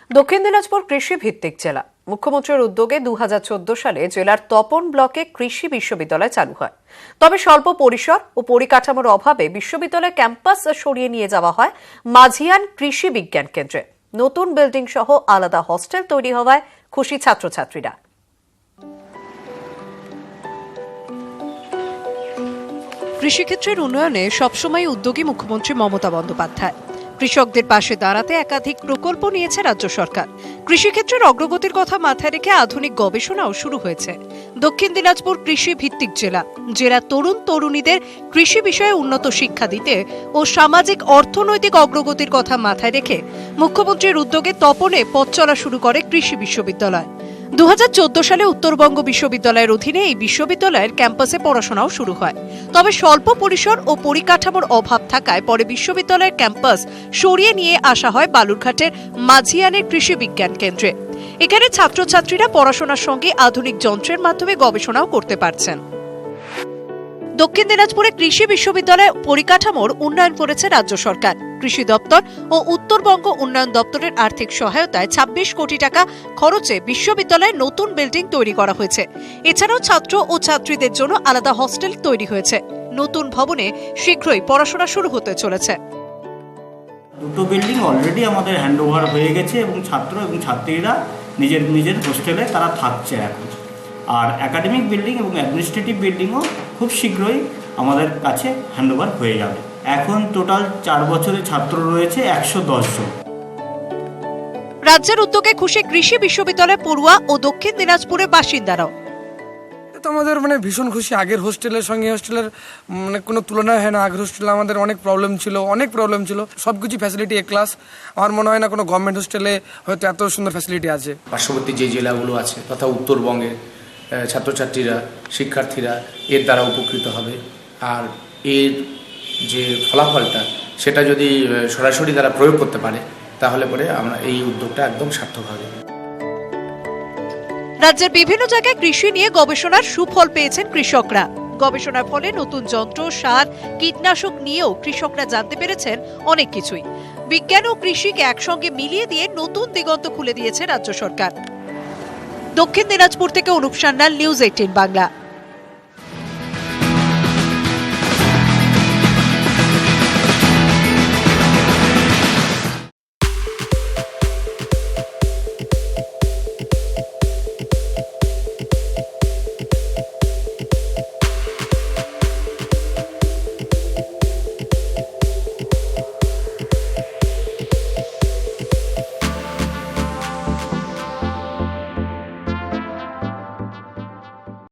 দক্ষিণ দিনাজপুর কৃষি ভিত্তিক জেলা। মুখ্যমন্ত্রীর উদ্যোগে 2014 সালে জেলার তপন ব্লকে কৃষি বিশ্ববিদ্যালয় চালু হয়। তবে স্বল্প পরিসর ও পরিকাঠামোর অভাবে বিশ্ববিদ্যালয় ক্যাম্পাস সরিয়ে নিয়ে যাওয়া হয় মাঝিয়ান কৃষি বিজ্ঞান কেন্দ্রে। নতুন বিল্ডিং সহ আলাদা হস্টেল তৈরি হওয়ায় খুশি ছাত্রছাত্রীরা। কৃষিক্ষেত্রের উন্নয়নে সবসময় উদ্যোগী মুখ্যমন্ত্রী মমতা বন্দ্যোপাধ্যায়। কৃষকদের পাশে দাঁড়াতে একাধিক প্রকল্প নিয়েছে রাজ্য সরকার। কৃষিক্ষেত্রের অগ্রগতির কথা মাথায় রেখে আধুনিক গবেষণাও শুরু হয়েছে। দক্ষিণ দিনাজপুর কৃষি ভিত্তিক জেলা তরুণ তরুণীদের কৃষি বিষয়ে উন্নত শিক্ষা দিতে ও সামাজিক অর্থনৈতিক অগ্রগতির কথা মাথায় রেখে মুখ্যমন্ত্রীর উদ্যোগে তপনে পথ চলা শুরু করে কৃষি বিশ্ববিদ্যালয়। 2014 সালে উত্তরবঙ্গ বিশ্ববিদ্যালয়ের অধীনে এই বিশ্ববিদ্যালয়ের ক্যাম্পাসে পড়াশোনাও শুরু হয়। তবে স্বল্প পরিসর ও পরিকাঠামোর অভাব থাকায় পরে বিশ্ববিদ্যালয়ের ক্যাম্পাস সরিয়ে নিয়ে আসা হয় বালুরঘাটের মাঝিয়ানের কৃষি বিজ্ঞান কেন্দ্রে। এখানে ছাত্রছাত্রীরা পড়াশোনার সঙ্গে আধুনিক যন্ত্রের মাধ্যমে গবেষণাও করতে পারছেন। দক্ষিণ দিনাজপুরে কৃষি বিশ্ববিদ্যালয় পরিকাঠামোর উন্নয়ন করেছে রাজ্য সরকার। কৃষি দপ্তর ও উত্তরবঙ্গ উন্নয়ন দপ্তরের আর্থিক সহায়তায় 26 কোটি টাকা খরচে বিশ্ববিদ্যালয়ে নতুন বিল্ডিং তৈরি করা হয়েছে। এছাড়াও ছাত্র ও ছাত্রীদের জন্য আলাদা হস্টেল তৈরি হয়েছে। নতুন ভবনে শীঘ্রই পড়াশোনা শুরু হতে চলেছে। দুটো বিল্ডিং অলরেডি আমাদের হ্যান্ডওভার হয়ে গেছে এবং ছাত্র এবং ছাত্রীরা নিজের হোস্টেলে তারা থাকছে এখন। আর একাডেমিক বিল্ডিং এবং অ্যাডমিনিস্ট্রেটিভ বিল্ডিংও খুব শীঘ্রই আমাদের কাছে হ্যান্ডওভার হয়ে যাবে। এখন টোটাল 4 বছরের ছাত্র রয়েছে 110 জন। রাজ্যের উদ্যোগে খুশি কৃষি বিশ্ববিদ্যালয় পড়ুয়া ও দক্ষিণ দিনাজপুরের বাসিন্দারাও। তো আমাদের ভীষণ খুশি। আগের হোস্টেলের সঙ্গে হোস্টেলের কোনো তুলনা হয় না। আগের হোস্টেলে আমাদের অনেক প্রবলেম ছিল, সব কিছু ফ্যাসিলিটি এ ক্লাস। আমার মনে হয় না কোনো গভর্নমেন্ট হোস্টেলে হয়তো এত সুন্দর ফ্যাসিলিটি আছে। পার্শ্ববর্তী যে জেলাগুলো আছে তথা উত্তরবঙ্গের ছাত্রছাত্রীরা শিক্ষার্থীরা এর দ্বারা উপকৃত হবে। আর এর যে ফলাফলটা সেটা যদি সরাসরি তারা প্রয়োগ করতে পারে তাহলে পরে আমরা এই উদ্যোগটা একদম সার্থক হবে। রাজ্যের বিভিন্ন জায়গায় কৃষি নিয়ে গবেষণার সুফল পেয়েছেন কৃষকরা। গবেষণার ফলে নতুন যন্ত্র, সার, কীটনাশক নিয়েও কৃষকরা জানতে পেরেছেন অনেক কিছুই। বিজ্ঞান ও কৃষিকে একসঙ্গে মিলিয়ে দিয়ে নতুন দিগন্ত খুলে দিয়েছে রাজ্য সরকার। দক্ষিণ দিনাজপুর থেকে অনুপ সান্যাল, নিউজ 18 বাংলা।